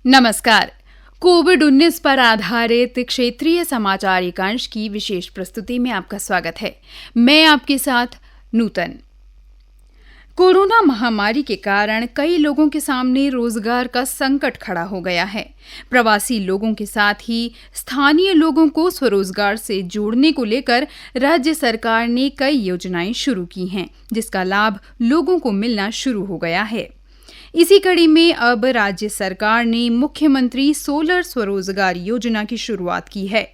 नमस्कार। कोविड-19 पर आधारित क्षेत्रीय समाचार एकांश की विशेष प्रस्तुति में आपका स्वागत है। मैं आपके साथ नूतन। कोरोना महामारी के कारण कई लोगों के सामने रोजगार का संकट खड़ा हो गया है। प्रवासी लोगों के साथ ही स्थानीय लोगों को स्वरोजगार से जोड़ने को लेकर राज्य सरकार ने कई योजनाएं शुरू की हैं, जिसका लाभ लोगों को मिलना शुरू हो गया है। इसी कड़ी में अब राज्य सरकार ने मुख्यमंत्री सोलर स्वरोजगार योजना की शुरुआत की है।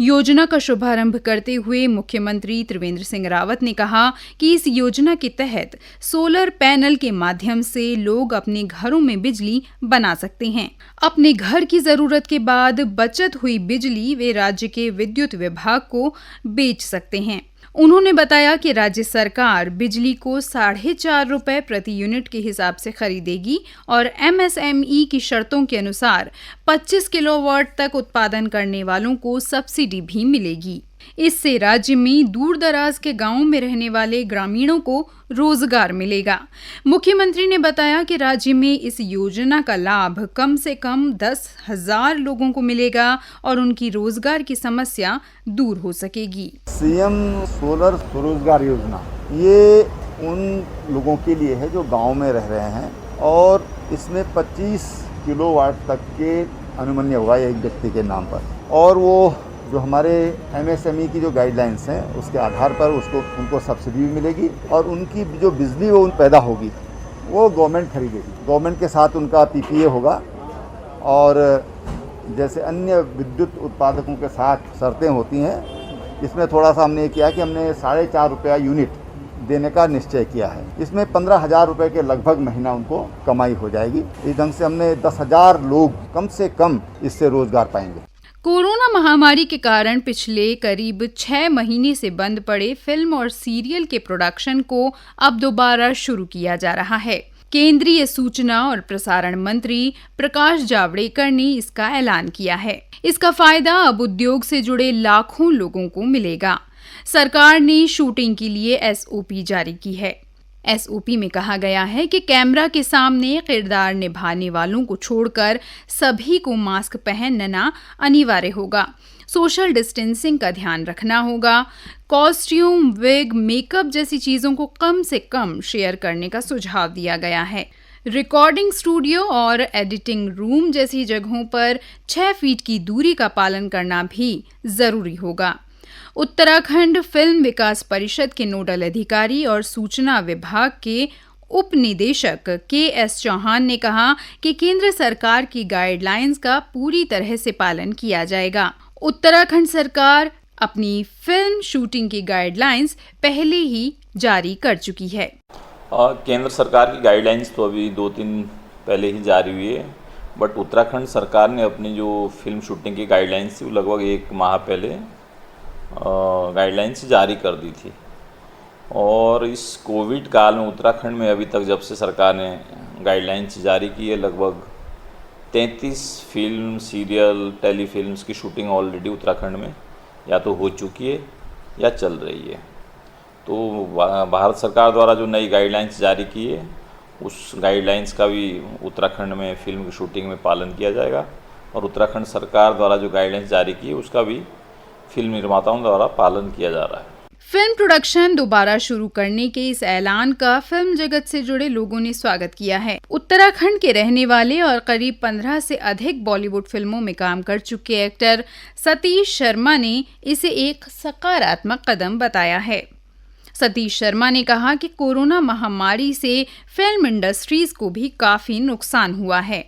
योजना का शुभारंभ करते हुए मुख्यमंत्री त्रिवेंद्र सिंह रावत ने कहा कि इस योजना के तहत सोलर पैनल के माध्यम से लोग अपने घरों में बिजली बना सकते हैं। अपने घर की जरूरत के बाद बचत हुई बिजली वे राज्य के विद्युत विभाग को बेच सकते हैं। उन्होंने बताया कि राज्य सरकार बिजली को 4.5 रुपए प्रति यूनिट के हिसाब से खरीदेगी और MSME की शर्तों के अनुसार 25 किलोवाट तक उत्पादन करने वालों को सब्सिडी भी मिलेगी। इससे राज्य में दूर दराज के गांवों में रहने वाले ग्रामीणों को रोजगार मिलेगा। मुख्यमंत्री ने बताया कि राज्य में इस योजना का लाभ कम से कम 10,000 लोगों को मिलेगा और उनकी रोजगार की समस्या दूर हो सकेगी। सीएम सोलर स्वरोजगार योजना ये उन लोगों के लिए है जो गांव में रह रहे हैं और इसमें 25 किलोवाट तक के अनुमन्य होगा एक व्यक्ति के नाम पर, और वो जो हमारे MSME की जो गाइडलाइंस हैं उसके आधार पर उनको सब्सिडी भी मिलेगी और उनकी जो बिजली वो पैदा होगी वो गवर्नमेंट खरीदेगी। गवर्नमेंट के साथ उनका PPA होगा और जैसे अन्य विद्युत उत्पादकों के साथ शर्तें होती हैं, इसमें थोड़ा सा हमने किया कि हमने 4.5 रुपया यूनिट देने का निश्चय किया है। इसमें 15,000 रुपये के लगभग महीना उनको कमाई हो जाएगी। इस ढंग से हमने 10,000 लोग कम से कम इससे रोजगार पाएंगे। कोरोना महामारी के कारण पिछले करीब 6 महीने से बंद पड़े फिल्म और सीरियल के प्रोडक्शन को अब दोबारा शुरू किया जा रहा है। केंद्रीय सूचना और प्रसारण मंत्री प्रकाश जावड़ेकर ने इसका ऐलान किया है। इसका फायदा अब उद्योग से जुड़े लाखों लोगों को मिलेगा। सरकार ने शूटिंग के लिए SOP जारी की है। SOP में कहा गया है कि कैमरा के सामने किरदार निभाने वालों को छोड़कर सभी को मास्क पहनना अनिवार्य होगा। सोशल डिस्टेंसिंग का ध्यान रखना होगा। कॉस्ट्यूम, विग, मेकअप जैसी चीजों को कम से कम शेयर करने का सुझाव दिया गया है। रिकॉर्डिंग स्टूडियो और एडिटिंग रूम जैसी जगहों पर 6 फीट की दूरी का पालन करना भी जरूरी होगा। उत्तराखंड फिल्म विकास परिषद के नोडल अधिकारी और सूचना विभाग के उप निदेशक KS चौहान ने कहा कि केंद्र सरकार की गाइडलाइंस का पूरी तरह से पालन किया जाएगा। उत्तराखंड सरकार अपनी फिल्म शूटिंग की गाइडलाइंस पहले ही जारी कर चुकी है। केंद्र सरकार की गाइडलाइंस तो अभी 2-3 पहले ही जारी हुई है, बट उत्तराखंड सरकार ने अपनी जो फिल्म शूटिंग की गाइडलाइंस थी वो लगभग 1 माह पहले गाइडलाइंस जारी कर दी थी। और इस कोविड काल में उत्तराखंड में अभी तक जब से सरकार ने गाइडलाइंस जारी की है, लगभग 33 फिल्म, सीरियल, टेलीफिल्म्स की शूटिंग ऑलरेडी उत्तराखंड में या तो हो चुकी है या चल रही है। तो भारत सरकार द्वारा जो नई गाइडलाइंस जारी की है उस गाइडलाइंस का भी उत्तराखंड में फिल्म की शूटिंग में पालन किया जाएगा और उत्तराखंड सरकार द्वारा जो गाइडलाइंस जारी की है उसका भी फिल्म निर्माताओं द्वारा पालन किया जा रहा है। फिल्म प्रोडक्शन दोबारा शुरू करने के इस ऐलान का फिल्म जगत से जुड़े लोगों ने स्वागत किया है। उत्तराखंड के रहने वाले और करीब 15 से अधिक बॉलीवुड फिल्मों में काम कर चुके एक्टर सतीश शर्मा ने इसे एक सकारात्मक कदम बताया है। सतीश शर्मा ने कहा कि कोरोना महामारी से फिल्म इंडस्ट्रीज को भी काफी नुकसान हुआ है।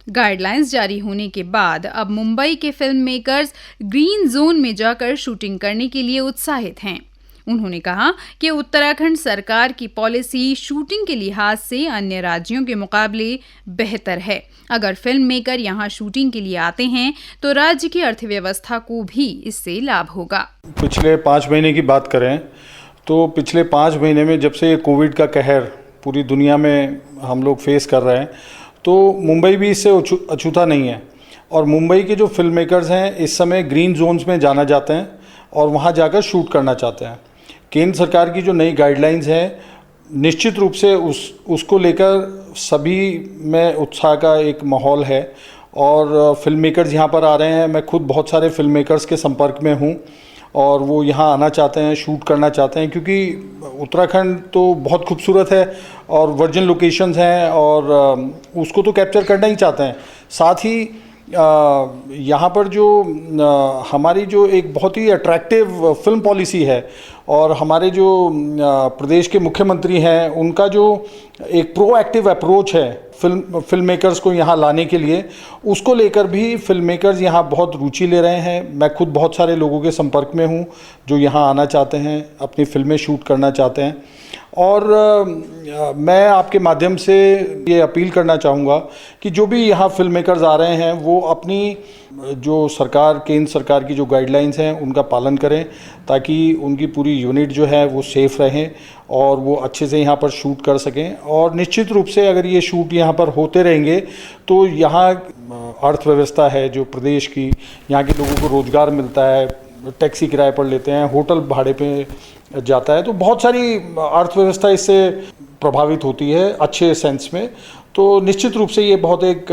गाइडलाइंस जारी होने के बाद अब मुंबई के फिल्म मेकर्स ग्रीन जोन में जाकर शूटिंग करने के लिए उत्साहित हैं। उन्होंने कहा कि उत्तराखंड सरकार की पॉलिसी शूटिंग के लिहाज से अन्य राज्यों के मुकाबले बेहतर है। अगर फिल्म मेकर यहाँ शूटिंग के लिए आते हैं तो राज्य की अर्थव्यवस्था को भी इससे लाभ होगा। पिछले 5 महीने की बात करें तो पिछले 5 महीने में जब से कोविड का कहर पूरी दुनिया में हम लोग फेस कर रहे हैं तो मुंबई भी इससे अछूता नहीं है। और मुंबई के जो फिल्म मेकर्स हैं इस समय ग्रीन जोन्स में जाना चाहते हैं और वहाँ जाकर शूट करना चाहते हैं। केंद्र सरकार की जो नई गाइडलाइंस है निश्चित रूप से उसको लेकर सभी में उत्साह का एक माहौल है और फिल्म मेकर्स यहाँ पर आ रहे हैं। मैं खुद बहुत सारे फिल्म मेकर्स के संपर्क में हूँ और वो यहाँ आना चाहते हैं, शूट करना चाहते हैं, क्योंकि उत्तराखंड तो बहुत खूबसूरत है और वर्जिन लोकेशंस हैं और उसको तो कैप्चर करना ही चाहते हैं। साथ ही यहाँ पर जो हमारी जो एक बहुत ही अट्रैक्टिव फिल्म पॉलिसी है और हमारे जो प्रदेश के मुख्यमंत्री हैं उनका जो एक प्रोएक्टिव अप्रोच है फिल्म मेकर्स को यहाँ लाने के लिए, उसको लेकर भी फिल्म मेकर्स यहाँ बहुत रुचि ले रहे हैं। मैं खुद बहुत सारे लोगों के संपर्क में हूँ जो यहाँ आना चाहते हैं, अपनी फिल्में शूट करना चाहते हैं। और मैं आपके माध्यम से ये अपील करना चाहूँगा कि जो भी यहाँ फिल्म मेकर्स आ रहे हैं वो अपनी जो केंद्र सरकार की जो गाइडलाइंस हैं उनका पालन करें, ताकि उनकी पूरी यूनिट जो है वो सेफ़ रहें और वो अच्छे से यहाँ पर शूट कर सकें। और निश्चित रूप से अगर ये शूट यहाँ पर होते रहेंगे तो यहाँ अर्थव्यवस्था है जो प्रदेश की, यहाँ के लोगों को रोज़गार मिलता है, टैक्सी किराए पर लेते हैं, होटल भाड़े पे जाता है, तो बहुत सारी अर्थव्यवस्था इससे प्रभावित होती है अच्छे सेंस में। तो निश्चित रूप से ये बहुत एक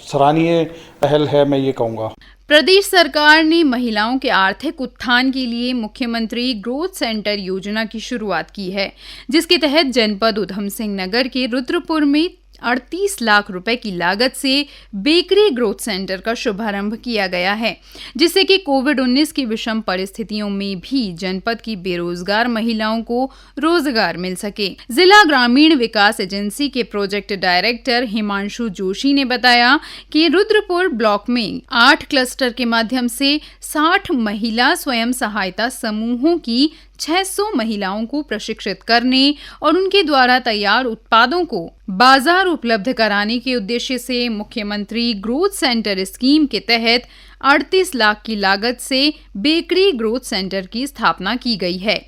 सराहनीय पहल है, मैं ये कहूँगा। प्रदेश सरकार ने महिलाओं के आर्थिक उत्थान के लिए मुख्यमंत्री ग्रोथ सेंटर योजना की शुरुआत की है, जिसके तहत जनपद उधम सिंह नगर के रुद्रपुर में 38 लाख रुपए की लागत से बेकरी ग्रोथ सेंटर का शुभारंभ किया गया है, जिससे कि कोविड-19 की विषम परिस्थितियों में भी जनपद की बेरोजगार महिलाओं को रोजगार मिल सके। जिला ग्रामीण विकास एजेंसी के प्रोजेक्ट डायरेक्टर हिमांशु जोशी ने बताया कि रुद्रपुर ब्लॉक में 8 क्लस्टर के माध्यम से 60 महिला स्वयं सहायता समूहों की 600 महिलाओं को प्रशिक्षित करने और उनके द्वारा तैयार उत्पादों को बाजार उपलब्ध कराने के उद्देश्य से मुख्यमंत्री ग्रोथ सेंटर स्कीम के तहत 38 लाख की लागत से बेकरी ग्रोथ सेंटर की स्थापना की गई है।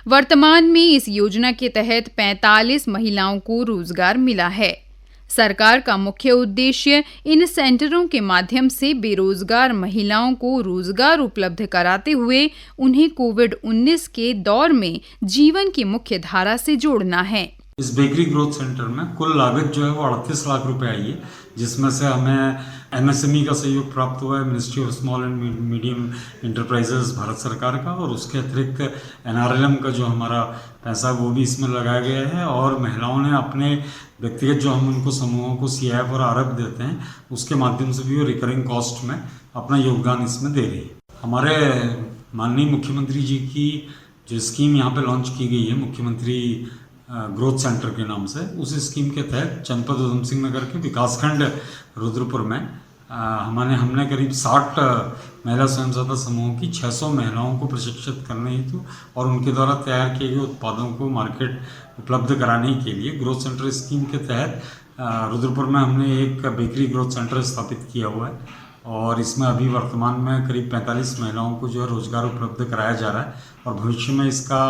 वर्तमान में इस योजना के तहत 45 महिलाओं को रोजगार मिला है। सरकार का मुख्य उद्देश्य इन सेंटरों के माध्यम से बेरोजगार महिलाओं को रोजगार उपलब्ध कराते हुए उन्हें कोविड-19 के दौर में जीवन की मुख्य धारा से जोड़ना है। इस बेकरी ग्रोथ सेंटर में कुल लागत जो है वो 38 लाख रुपए आई है, जिसमें से हमें MSME का सहयोग प्राप्त हुआ है, ministry of small and medium enterprises Bharat सरकार का, और उसके अतिरिक्त NRLM का जो हमारा पैसा वो भी इसमें लगाया गया है। और महिलाओं ने अपने व्यक्तिगत जो हम उनको समूहों को CIF और RF देते हैं उसके माध्यम से भी वो रिकरिंग कॉस्ट में अपना योगदान इसमें दे रही है। हमारे माननीय मुख्यमंत्री जी की जो स्कीम यहाँ पे लॉन्च की गई है मुख्यमंत्री ग्रोथ सेंटर के नाम से, उस स्कीम के तहत जनपद उधम सिंह नगर के विकासखंड रुद्रपुर में हमने करीब 60 महिला स्वयं सहायता समूहों की 600 महिलाओं को प्रशिक्षित करने हेतु और उनके द्वारा तैयार किए गए उत्पादों को मार्केट उपलब्ध कराने के लिए ग्रोथ सेंटर स्कीम के तहत रुद्रपुर में हमने एक बेकरी ग्रोथ सेंटर स्थापित किया हुआ है। और इसमें अभी वर्तमान में करीब 45 महिलाओं को जो है रोजगार उपलब्ध कराया जा रहा है और भविष्य में इसका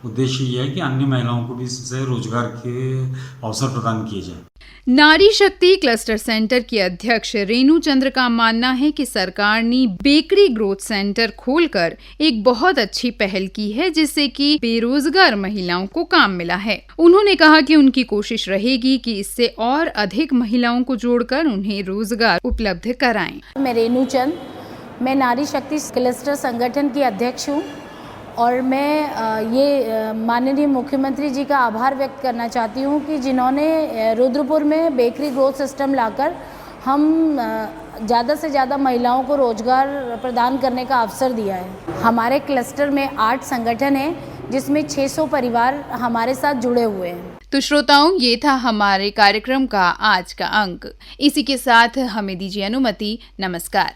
उद्देश्य ये है कि अन्य महिलाओं को भी इससे रोजगार के अवसर प्रदान किए जाए। नारी शक्ति क्लस्टर सेंटर के अध्यक्ष रेणु चंद्र का मानना है कि सरकार ने बेकरी ग्रोथ सेंटर खोलकर एक बहुत अच्छी पहल की है, जिससे कि बेरोजगार महिलाओं को काम मिला है। उन्होंने कहा कि उनकी कोशिश रहेगी कि इससे और अधिक महिलाओं को जोड़कर उन्हें रोजगार उपलब्ध कराएं। मैं रेणु चंद, मैं नारी शक्ति क्लस्टर संगठन की अध्यक्ष हूँ और मैं ये माननीय मुख्यमंत्री जी का आभार व्यक्त करना चाहती हूँ कि जिन्होंने रुद्रपुर में बेकरी ग्रोथ सिस्टम लाकर हम ज़्यादा से ज़्यादा महिलाओं को रोजगार प्रदान करने का अवसर दिया है। हमारे क्लस्टर में 8 संगठन हैं जिसमें 600 परिवार हमारे साथ जुड़े हुए हैं। तो श्रोताओं, ये था हमारे कार्यक्रम का आज का अंक। इसी के साथ हमें दीजिए अनुमति। नमस्कार।